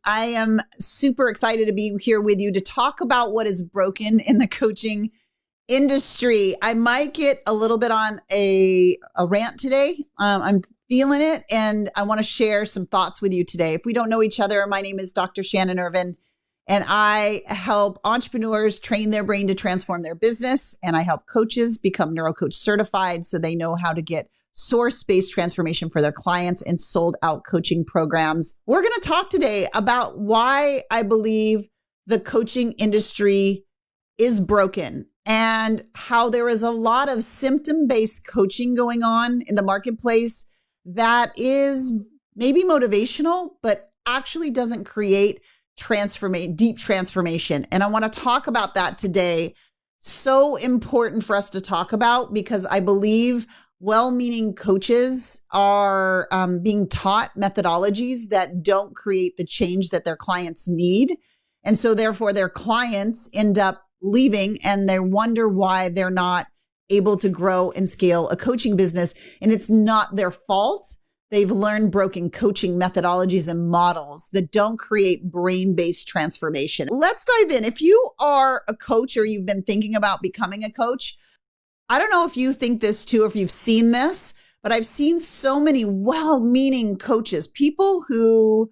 I am super excited to be here with you to talk about what is broken in the coaching industry. I might get a little bit on a rant today. I'm feeling it, and I want to share some thoughts with you today. If we don't know each other, my name is Dr. Shannon Irvine, and I help entrepreneurs train their brain to transform their business, and I help coaches become NeuroCoach certified so they know how to get source-based transformation for their clients and sold-out coaching programs. We're going to talk today about why I believe the coaching industry is broken and how there is a lot of symptom-based coaching going on in the marketplace that is maybe motivational, but actually doesn't create deep transformation. And I want to talk about that today. So important for us to talk about because I believe well-meaning coaches are being taught methodologies that don't create the change that their clients need. And so therefore their clients end up leaving and they wonder why they're not able to grow and scale a coaching business. And it's not their fault. They've learned broken coaching methodologies and models that don't create brain-based transformation. Let's dive in. If you are a coach or you've been thinking about becoming a coach, I don't know if you think this too, or if you've seen this, but I've seen so many well-meaning coaches, people who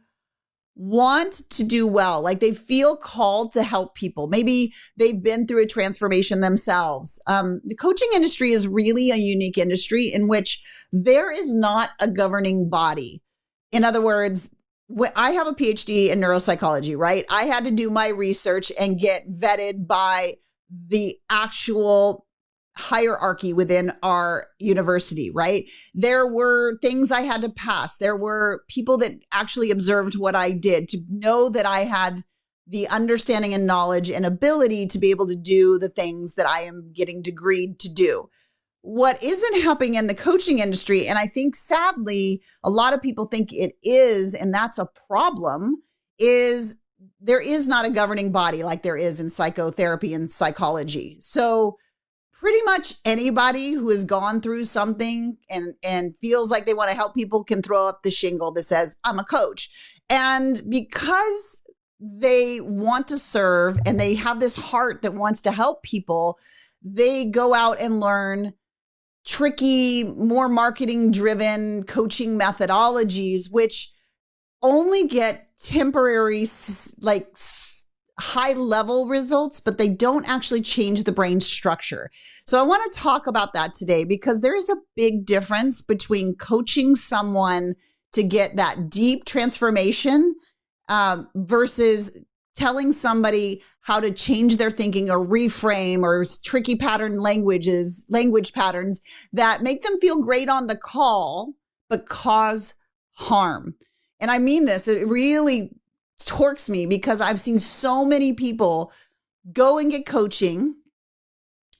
want to do well, like they feel called to help people. Maybe they've been through a transformation themselves. The coaching industry is really a unique industry in which there is not a governing body. In other words, I have a PhD in neuropsychology, right? I had to do my research and get vetted by the actual hierarchy within our university, right? There were things I had to pass. There were people that actually observed what I did to know that I had the understanding and knowledge and ability to be able to do the things that I am getting degreed to do. What isn't happening in the coaching industry, and I think sadly, a lot of people think it is, and that's a problem, is there is not a governing body like there is in psychotherapy and psychology. So pretty much anybody who has gone through something and feels like they want to help people can throw up the shingle that says, I'm a coach. And because they want to serve and they have this heart that wants to help people, they go out and learn tricky, more marketing driven coaching methodologies, which only get temporary, like high level results, but they don't actually change the brain structure. So I want to talk about that today because there is a big difference between coaching someone to get that deep transformation versus telling somebody how to change their thinking or reframe or tricky language patterns that make them feel great on the call, but cause harm. And I mean this, it really torques me because I've seen so many people go and get coaching.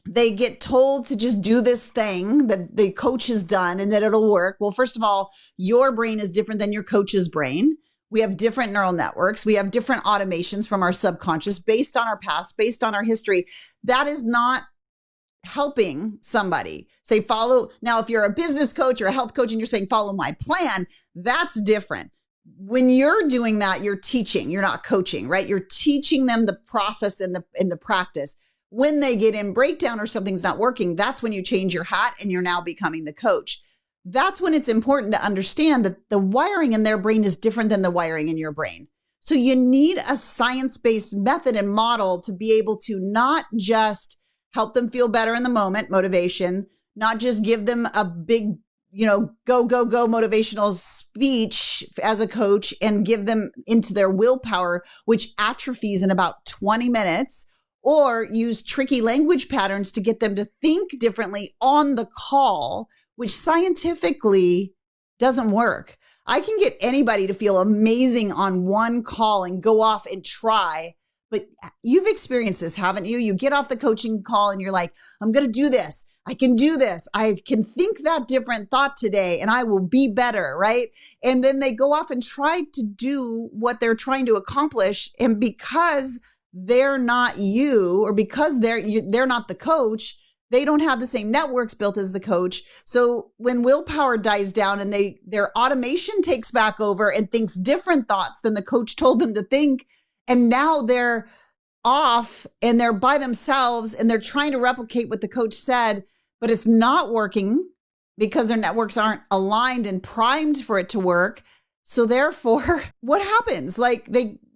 They get told to just do this thing that the coach has done and that it'll work. Well, first of all, your brain is different than your coach's brain. We have different neural networks. We have different automations from our subconscious based on our past, based on our history. That is not helping somebody say follow. Now, if you're a business coach or a health coach and you're saying follow my plan, that's different. When you're doing that, you're teaching, you're not coaching, right? You're teaching them the process and the practice. When they get in breakdown or something's not working, that's when you change your hat and you're now becoming the coach. That's when it's important to understand that the wiring in their brain is different than the wiring in your brain. So you need a science-based method and model to be able to not just help them feel better in the moment, motivation, not just give them a big go motivational speech as a coach and give them into their willpower, which atrophies in about 20 minutes, or use tricky language patterns to get them to think differently on the call, which scientifically doesn't work. I can get anybody to feel amazing on one call and go off and try, but you've experienced this, haven't you? You get off the coaching call and you're like, I'm going to do this. I can do this. I can think that different thought today and I will be better, right? And then they go off and try to do what they're trying to accomplish. And because they're not you, or because they're not the coach, They don't have the same networks built as the coach. So when willpower dies down and their automation takes back over and thinks different thoughts than the coach told them to think, and now they're off and they're by themselves and they're trying to replicate what the coach said, but it's not working because their networks aren't aligned and primed for it to work. So therefore, what happens? Like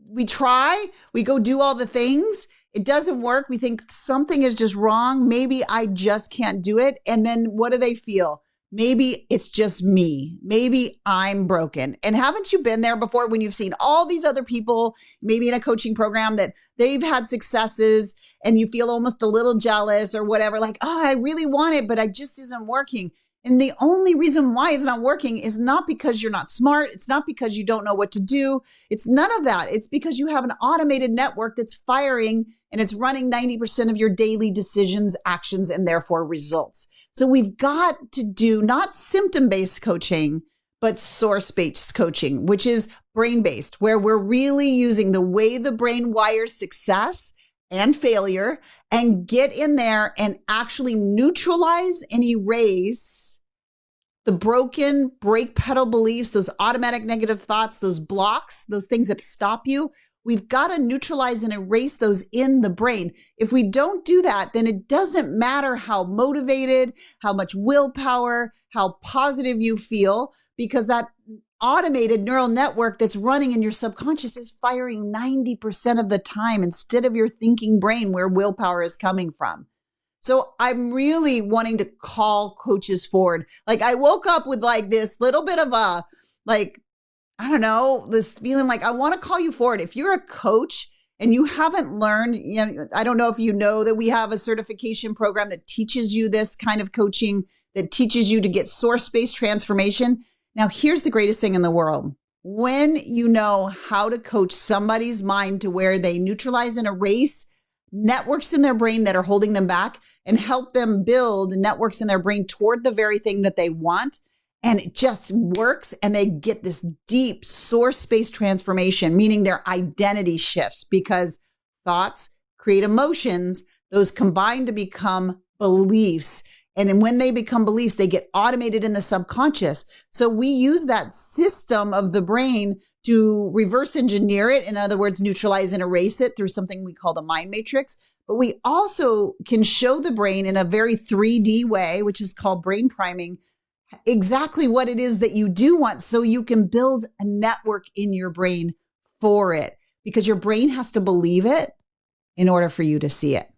we try, we go do all the things. It doesn't work. We think something is just wrong. Maybe I just can't do it. And then what do they feel? Maybe it's just me. Maybe I'm broken. And haven't you been there before when you've seen all these other people, maybe in a coaching program that they've had successes and you feel almost a little jealous or whatever, like, oh, I really want it, but I just isn't working. And the only reason why it's not working is not because you're not smart. It's not because you don't know what to do. It's none of that. It's because you have an automated network that's firing and it's running 90% of your daily decisions, actions, and therefore results. So we've got to do not symptom-based coaching, but source-based coaching, which is brain-based, where we're really using the way the brain wires success and failure and get in there and actually neutralize and erase the broken brake pedal beliefs, those automatic negative thoughts, those blocks, those things that stop you. We've got to neutralize and erase those in the brain. If we don't do that, then it doesn't matter how motivated, how much willpower, how positive you feel, because that automated neural network that's running in your subconscious is firing 90% of the time instead of your thinking brain where willpower is coming from. So I'm really wanting to call coaches forward. Like I woke up with like this little bit of a, like, I don't know, this feeling like I want to call you forward. If you're a coach and you haven't learned, I don't know if you know that we have a certification program that teaches you this kind of coaching, that teaches you to get source-based transformation. Now, here's the greatest thing in the world. When you know how to coach somebody's mind to where they neutralize and erase networks in their brain that are holding them back and help them build networks in their brain toward the very thing that they want, and it just works and they get this deep source-based transformation, meaning their identity shifts because thoughts create emotions, those combine to become beliefs. And when they become beliefs, they get automated in the subconscious. So we use that system of the brain to reverse engineer it. In other words, neutralize and erase it through something we call the mind matrix. But we also can show the brain in a very 3D way, which is called brain priming, exactly what it is that you do want. So you can build a network in your brain for it because your brain has to believe it in order for you to see it.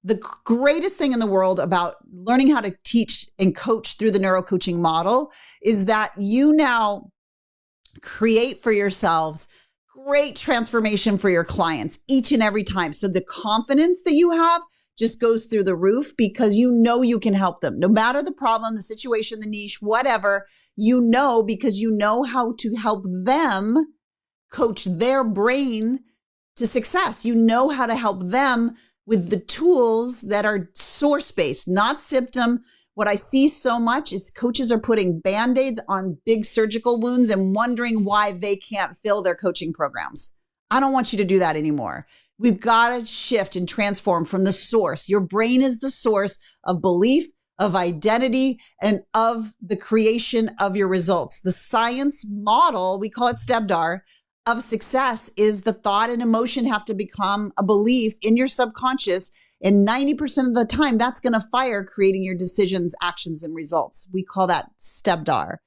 The greatest thing in the world about learning how to teach and coach through the neurocoaching model is that you now create for yourselves great transformation for your clients each and every time. So the confidence that you have just goes through the roof because you know you can help them. No matter the problem, the situation, the niche, whatever, you know because you know how to help them coach their brain to success. You know how to help them with the tools that are source-based, not symptom. What I see so much is coaches are putting Band-Aids on big surgical wounds and wondering why they can't fill their coaching programs. I don't want you to do that anymore. We've got to shift and transform from the source. Your brain is the source of belief, of identity, and of the creation of your results. The science model, we call it STEBDAR, of success is the thought and emotion have to become a belief in your subconscious. And 90% of the time, that's going to fire creating your decisions, actions, and results. We call that STEBDAR.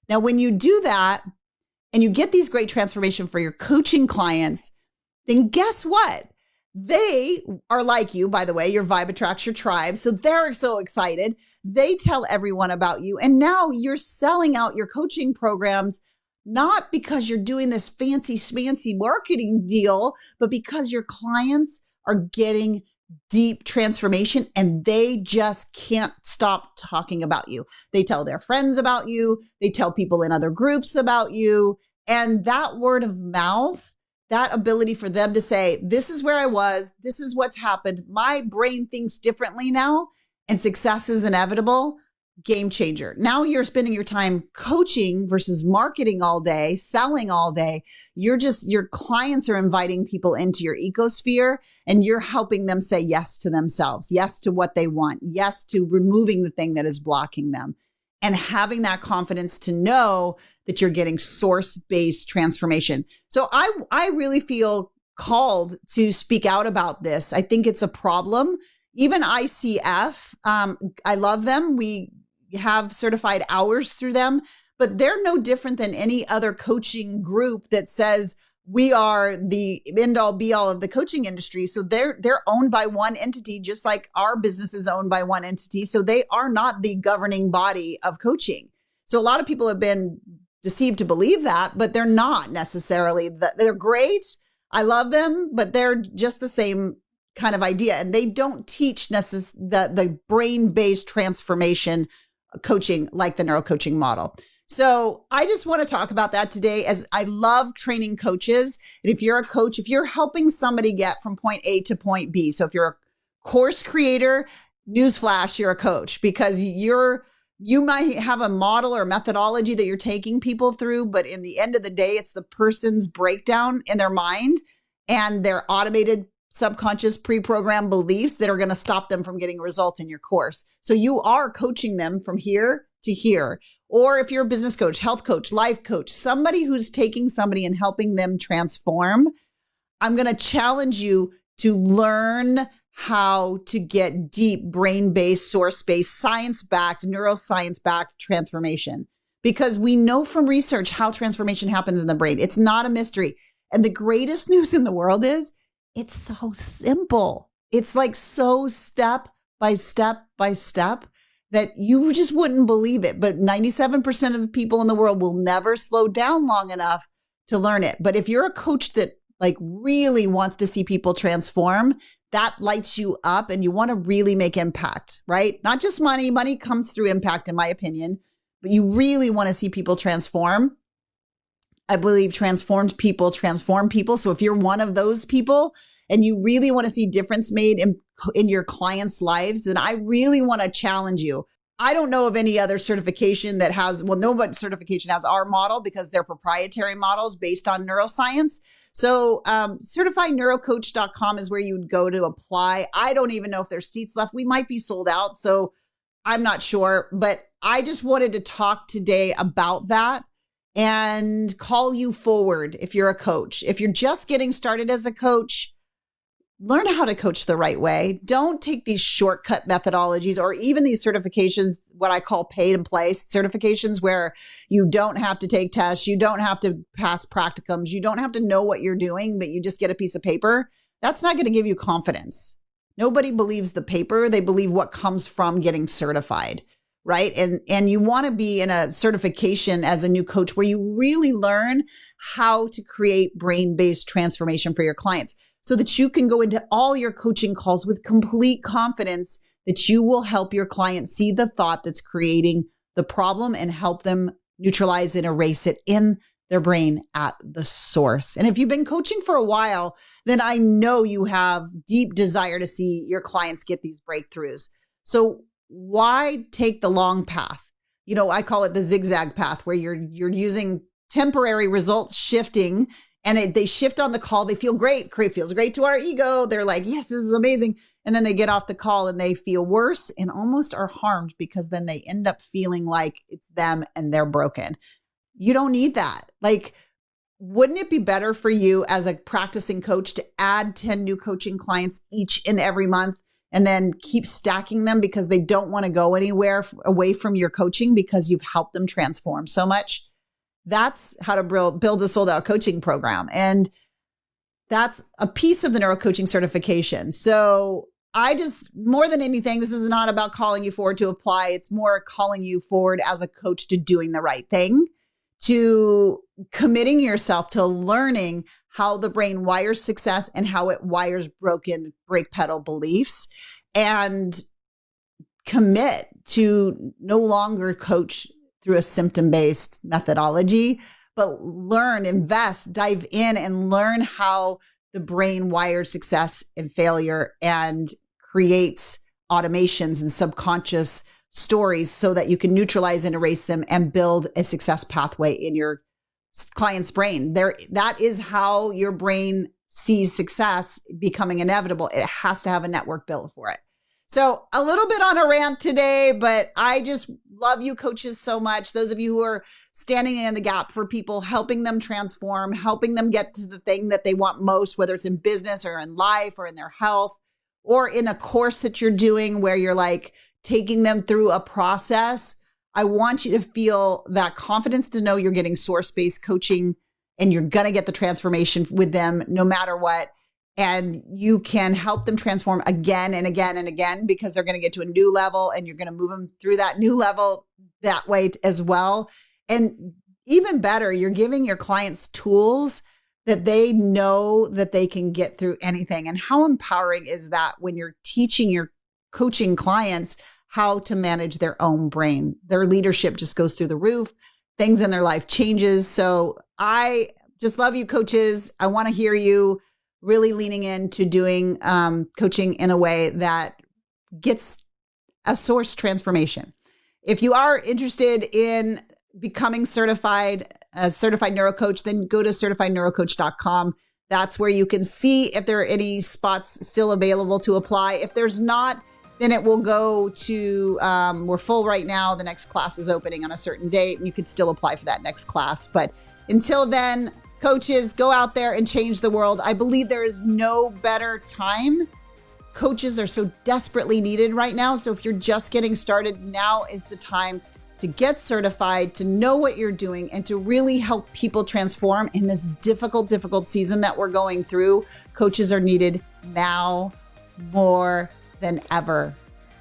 Now, when you do that and you get these great transformation for your coaching clients, then guess what? They are like you, by the way, your vibe attracts your tribe. So they're so excited. They tell everyone about you. And now you're selling out your coaching programs, not because you're doing this fancy schmancy marketing deal, but because your clients are getting deep transformation and they just can't stop talking about you. They tell their friends about you. They tell people in other groups about you. And that word of mouth, that ability for them to say, this is where I was, this is what's happened, my brain thinks differently now, and success is inevitable. game changer. Now you're spending your time coaching versus marketing all day, selling all day. Your clients are inviting people into your ecosphere, and you're helping them say yes to themselves, yes to what they want, yes to removing the thing that is blocking them, and having that confidence to know that you're getting source-based transformation. So I really feel called to speak out about this. I think it's a problem. Even ICF, I love them. We have certified hours through them, but they're no different than any other coaching group that says we are the end all be all of the coaching industry. So they're owned by one entity, just like our business is owned by one entity. So they are not the governing body of coaching. So a lot of people have been deceived to believe that, but they're not necessarily. They're great. I love them, but they're just the same kind of idea. And they don't teach the brain-based transformation coaching like the neurocoaching model. So I just want to talk about that today, as I love training coaches. And if you're a coach, if you're helping somebody get from point A to point B, so if you're a course creator, newsflash, you're a coach, because you might have a model or methodology that you're taking people through, but in the end of the day, it's the person's breakdown in their mind and their automated subconscious pre-programmed beliefs that are going to stop them from getting results in your course. So you are coaching them from here to here. Or if you're a business coach, health coach, life coach, somebody who's taking somebody and helping them transform, I'm going to challenge you to learn how to get deep brain-based, source-based, science-backed, neuroscience-backed transformation. Because we know from research how transformation happens in the brain. It's not a mystery. And the greatest news in the world is it's so simple. It's like so step by step by step that you just wouldn't believe it. But 97% of the people in the world will never slow down long enough to learn it. But if you're a coach that like really wants to see people transform, that lights you up and you want to really make impact, right? Not just money. Money comes through impact, in my opinion, but you really want to see people transform. I believe transformed people transform people. So if you're one of those people and you really want to see difference made in your clients' lives, then I really want to challenge you. I don't know of any other certification that has, no certification has our model because they're proprietary models based on neuroscience. So certifiedneurocoach.com is where you would go to apply. I don't even know if there's seats left. We might be sold out, so I'm not sure. But I just wanted to talk today about that and call you forward if you're a coach. If you're just getting started as a coach, learn how to coach the right way. Don't take these shortcut methodologies or even these certifications, what I call paid and play certifications, where you don't have to take tests, you don't have to pass practicums, you don't have to know what you're doing, but you just get a piece of paper. That's not going to give you confidence. Nobody believes the paper. They believe what comes from getting certified, right? And you want to be in a certification as a new coach where you really learn how to create brain-based transformation for your clients, so that you can go into all your coaching calls with complete confidence that you will help your client see the thought that's creating the problem and help them neutralize and erase it in their brain at the source. And if you've been coaching for a while, then I know you have deep desire to see your clients get these breakthroughs. So why take the long path? You know, I call it the zigzag path, where you're using temporary results shifting. And they shift on the call. They feel great. Feels great to our ego. They're like, yes, this is amazing. And then they get off the call and they feel worse and almost are harmed, because then they end up feeling like it's them and they're broken. You don't need that. Like, wouldn't it be better for you as a practicing coach to add 10 new coaching clients each and every month and then keep stacking them because they don't want to go anywhere away from your coaching because you've helped them transform so much? That's how to build a sold out coaching program. And that's a piece of the neurocoaching certification. So I just, more than anything, this is not about calling you forward to apply. It's more calling you forward as a coach to doing the right thing, to committing yourself to learning how the brain wires success and how it wires broken brake pedal beliefs, and commit to no longer coach through a symptom-based methodology, but learn, invest, dive in, and learn how the brain wires success and failure and creates automations and subconscious stories so that you can neutralize and erase them and build a success pathway in your client's brain. That is how your brain sees success becoming inevitable. It has to have a network built for it. So a little bit on a rant today, but I just love you coaches so much. Those of you who are standing in the gap for people, helping them transform, helping them get to the thing that they want most, whether it's in business or in life or in their health or in a course that you're doing where you're like taking them through a process. I want you to feel that confidence to know you're getting source-based coaching and you're going to get the transformation with them no matter what. And you can help them transform again and again and again because they're going to get to a new level and you're going to move them through that new level that way as well. And even better, you're giving your clients tools that they know that they can get through anything. And how empowering is that when you're teaching your coaching clients how to manage their own brain? Their leadership just goes through the roof. Things in their life changes. So I just love you, coaches. I want to hear you really leaning into doing coaching in a way that gets a source transformation. If you are interested in becoming certified, a certified neurocoach, then go to certifiedneurocoach.com. That's where you can see if there are any spots still available to apply. If there's not, then it will go to, we're full right now. The next class is opening on a certain date and you could still apply for that next class. But until then, coaches, go out there and change the world. I believe there is no better time. Coaches are so desperately needed right now. So if you're just getting started, now is the time to get certified, to know what you're doing, and to really help people transform in this difficult season that we're going through. Coaches are needed now more than ever.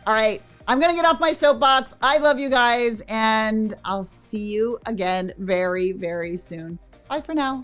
All right, I'm going to get off my soapbox. I love you guys, and I'll see you again very, very soon. Bye for now.